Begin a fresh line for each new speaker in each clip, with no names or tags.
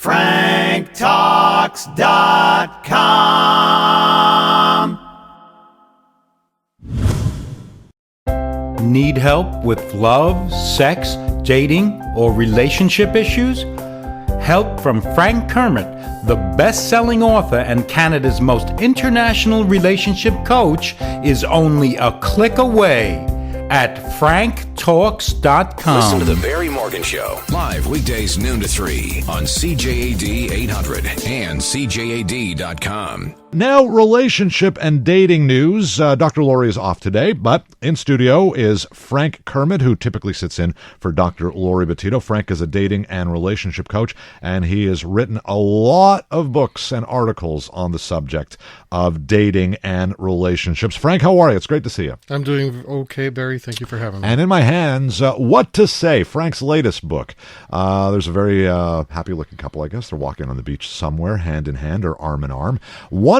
franktalks.com.
Need help with love, sex, dating, or relationship issues? Help from Frank Kermit, the best-selling author and Canada's most international relationship coach, is only a click away at franktalks.com.
Listen to The Barry Morgan Show, live weekdays noon to 3 on CJAD 800 and CJAD.com.
Now, relationship and dating news. Dr. Laurie is off today, but in studio is Frank Kermit, who typically sits in for Dr. Laurie Bettito. Frank is a dating and relationship coach, and he has written a lot of books and articles on the subject of dating and relationships. Frank, how are you? It's great to see you.
I'm doing okay, Barry. Thank you for having me.
And in my hands, What to Say, Frank's latest book. There's a very happy-looking couple, I guess. They're walking on the beach somewhere, hand in hand or arm in arm.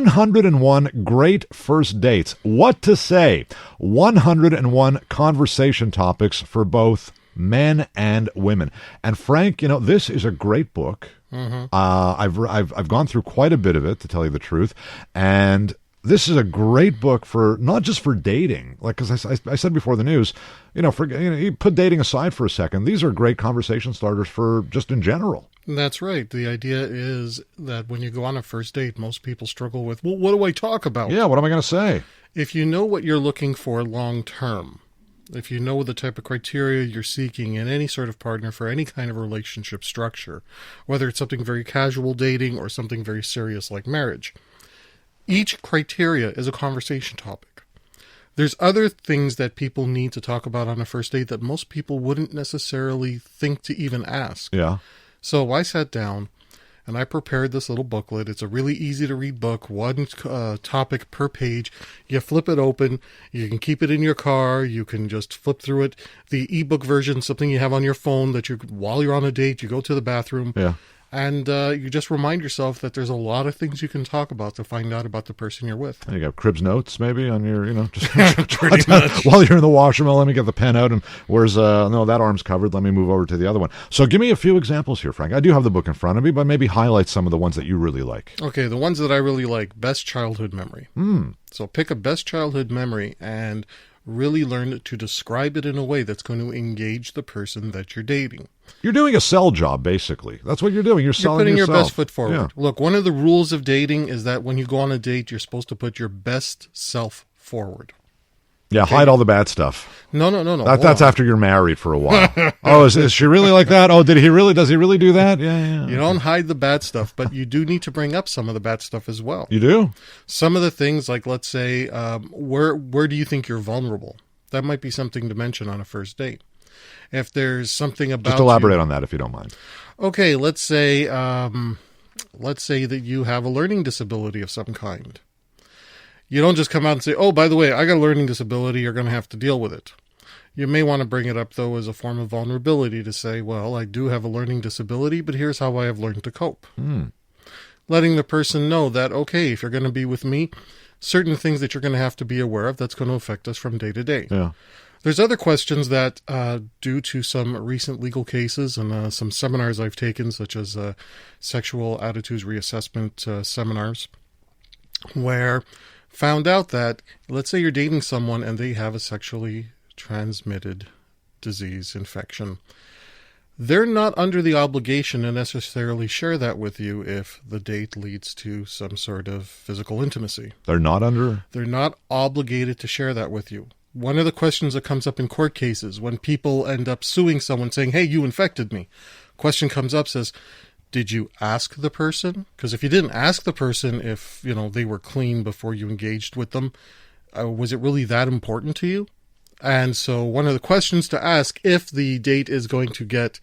101 great first dates. What to Say. 101 conversation topics for both men and women. And Frank, you know, this is a great book. Mm-hmm. I've gone through quite a bit of it, to tell you the truth, and this is a great book for not just for dating, like, because I said before the news, you put dating aside for a second. These are great conversation starters for just in general.
That's right. The idea is that when you go on a first date, most people struggle with, well, what do I talk about?
Yeah, what am I going to say?
If you know what you're looking for long term, if you know the type of criteria you're seeking in any sort of partner for any kind of relationship structure, whether it's something very casual dating or something very serious like marriage, each criteria is a conversation topic. There's other things that people need to talk about on a first date that most people wouldn't necessarily think to even ask.
Yeah.
So I sat down and I prepared this little booklet. It's a really easy to read book, one topic per page. You flip it open. You can keep it in your car. You can just flip through it. The ebook version, something you have on your phone that while you're on a date, you go to the bathroom. Yeah. And you just remind yourself that there's a lot of things you can talk about to find out about the person you're with.
And you got Cribs notes maybe on your, just
pretty much.
While you're in the washroom, let me get the pen out and where's, no, that arm's covered. Let me move over to the other one. So give me a few examples here, Frank. I do have the book in front of me, but maybe highlight some of the ones that you really like.
Okay, the ones that I really like, best childhood memory. So pick a best childhood memory and really learn to describe it in a way that's going to engage the person that you're dating.
You're doing a sell job, basically. That's what you're doing. You're selling
putting
yourself.
Your best foot forward.
Yeah.
Look, one of the rules of dating is that when you go on a date, you're supposed to put your best self forward.
Yeah, okay. Hide all the bad stuff.
No.
That's after you're married for a while. Oh, is she really like that? Oh, does he really do that? Yeah.
You don't hide the bad stuff, but you do need to bring up some of the bad stuff as well.
You do?
Some of the things, like, let's say, where do you think you're vulnerable? That might be something to mention on a first date. If there's something about
just elaborate on that if you don't mind.
Okay, let's say that you have a learning disability of some kind. You don't just come out and say, oh, by the way, I got a learning disability, you're going to have to deal with it. You may want to bring it up, though, as a form of vulnerability to say, well, I do have a learning disability, but here's how I have learned to cope. Letting the person know that, okay, if you're going to be with me, certain things that you're going to have to be aware of that's going to affect us from day to day. Yeah. There's other questions that, due to some recent legal cases and some seminars I've taken, such as sexual attitudes reassessment seminars, where found out that, let's say you're dating someone and they have a sexually transmitted disease, infection. They're not under the obligation to necessarily share that with you if the date leads to some sort of physical intimacy.
They're not under?
They're not obligated to share that with you. One of the questions that comes up in court cases when people end up suing someone saying, hey, you infected me. Question comes up, says, did you ask the person? Because if you didn't ask the person if, they were clean before you engaged with them, was it really that important to you? And so one of the questions to ask if the date is going to get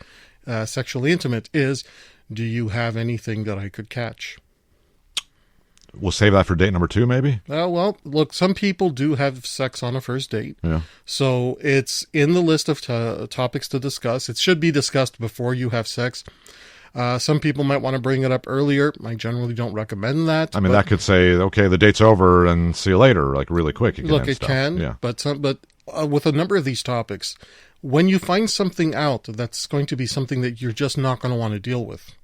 sexually intimate is, do you have anything that I could catch?
We'll save that for date number 2, maybe?
Well, look, some people do have sex on a first date.
Yeah.
So it's in the list of topics to discuss. It should be discussed before you have sex. Some people might want to bring it up earlier. I generally don't recommend that.
I mean, that could say, okay, the date's over and see you later, like really quick.
It can, yeah. But with a number of these topics, when you find something out that's going to be something that you're just not going to want to deal with,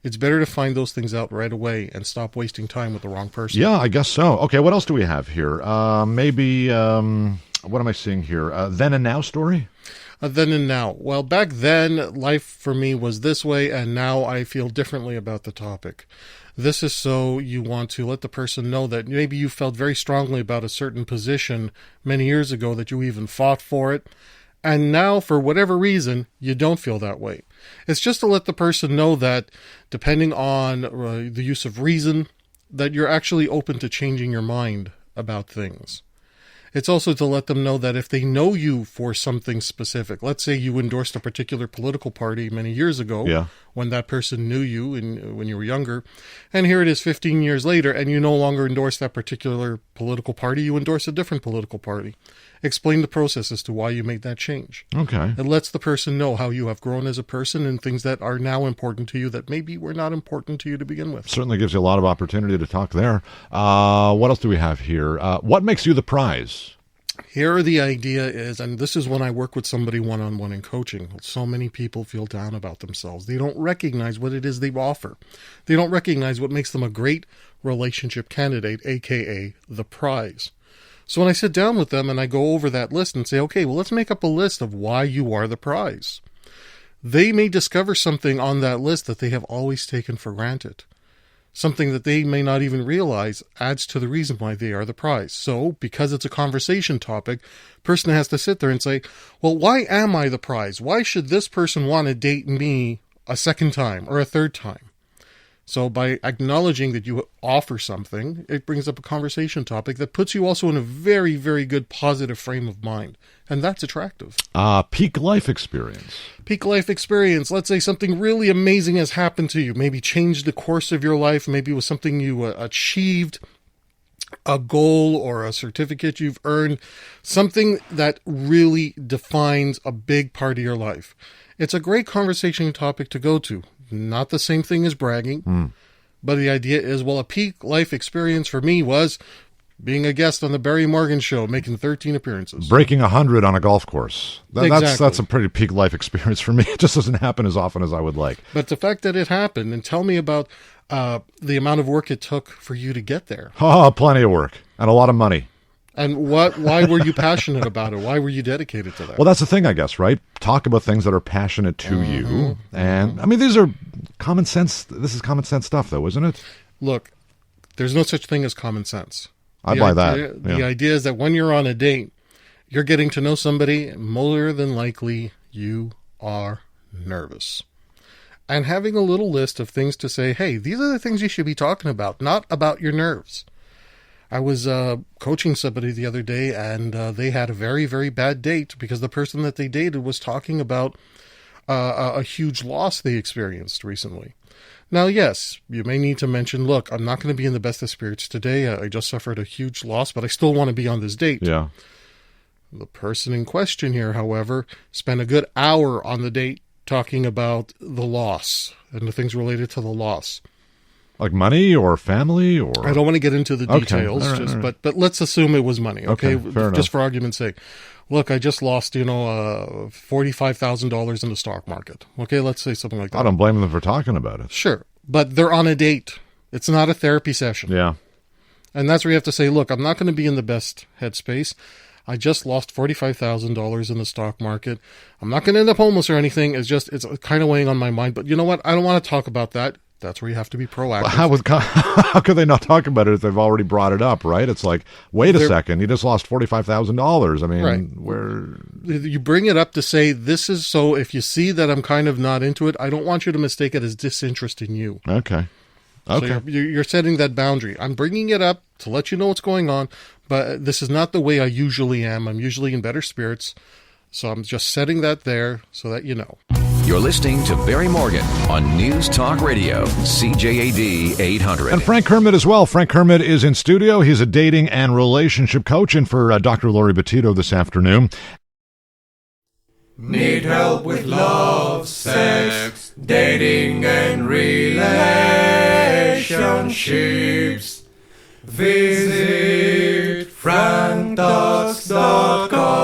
It's better to find those things out right away and stop wasting time with the wrong person.
Yeah, I guess so. Okay, what else do we have here? Maybe, what am I seeing here? Then and now story?
Then and now. Well, back then, life for me was this way, and now I feel differently about the topic. This is so you want to let the person know that maybe you felt very strongly about a certain position many years ago, that you even fought for it, and now, for whatever reason, you don't feel that way. It's just to let the person know that, depending on the use of reason, that you're actually open to changing your mind about things. It's also to let them know that if they know you for something specific, let's say you endorsed a particular political party many years ago, when that person knew you when you were younger, and here it is 15 years later, and you no longer endorse that particular political party, you endorse a different political party. Explain the process as to why you made that change.
Okay.
It lets the person know how you have grown as a person and things that are now important to you that maybe were not important to you to begin with.
Certainly gives you a lot of opportunity to talk there. What else do we have here? What makes you the prize?
Here the idea is, and this is when I work with somebody one-on-one in coaching, so many people feel down about themselves. They don't recognize what it is they offer. They don't recognize what makes them a great relationship candidate, aka the prize. So when I sit down with them and I go over that list and say, okay, well, let's make up a list of why you are the prize. They may discover something on that list that they have always taken for granted. Something that they may not even realize adds to the reason why they are the prize. So, because it's a conversation topic, person has to sit there and say, well, why am I the prize? Why should this person want to date me a second time or a third time? So by acknowledging that you offer something, it brings up a conversation topic that puts you also in a very, very good positive frame of mind. And that's attractive.
Peak life experience.
Peak life experience. Let's say something really amazing has happened to you. Maybe changed the course of your life. Maybe it was something you achieved, a goal or a certificate you've earned. Something that really defines a big part of your life. It's a great conversation topic to go to. Not the same thing as bragging, but the idea is, well, a peak life experience for me was being a guest on the Barry Morgan Show, making 13 appearances.
Breaking 100 on a golf course.
Exactly.
That's a pretty peak life experience for me. It just doesn't happen as often as I would like.
But the fact that it happened, and tell me about the amount of work it took for you to get there.
Oh, plenty of work and a lot of money.
And why were you passionate about it? Why were you dedicated to that?
Well, that's the thing, I guess, right? Talk about things that are passionate to you. And, I mean, these are common sense. This is common sense stuff, though, isn't it?
Look, there's no such thing as common sense.
I buy that.
The idea is that when you're on a date, you're getting to know somebody, more than likely you are nervous. And having a little list of things to say, hey, these are the things you should be talking about, not about your nerves. I was coaching somebody the other day, and they had a very, very bad date because the person that they dated was talking about a huge loss they experienced recently. Now, yes, you may need to mention, look, I'm not going to be in the best of spirits today. I just suffered a huge loss, but I still want to be on this date.
Yeah.
The person in question here, however, spent a good hour on the date talking about the loss and the things related to the loss.
Like money or family or?
I don't want to get into the details,
Okay. All right.
But let's assume it was money, okay?
Fair
Just
enough.
for argument's sake. Look, I just lost, $45,000 in the stock market. Okay, let's say something like that.
I don't blame them for talking about it.
Sure, but they're on a date. It's not a therapy session.
Yeah.
And that's where you have to say, look, I'm not going to be in the best headspace. I just lost $45,000 in the stock market. I'm not going to end up homeless or anything. It's kind of weighing on my mind. But you know what? I don't want to talk about that. That's where you have to be proactive.
How could they not talk about it if they've already brought it up, right? It's like, wait a second, you just lost $45,000. I mean,
right. You bring it up to say, this is so, if you see that I'm kind of not into it, I don't want you to mistake it as disinterest in you.
Okay.
So you're setting that boundary. I'm bringing it up to let you know what's going on, but this is not the way I usually am. I'm usually in better spirits. So I'm just setting that there so that you know.
You're listening to Barry Morgan on News Talk Radio, CJAD 800.
And Frank Kermit as well. Frank Kermit is in studio. He's a dating and relationship coach, and for Dr. Lori Bettito this afternoon.
Need help with love, sex, dating and relationships? Visit franktalks.com.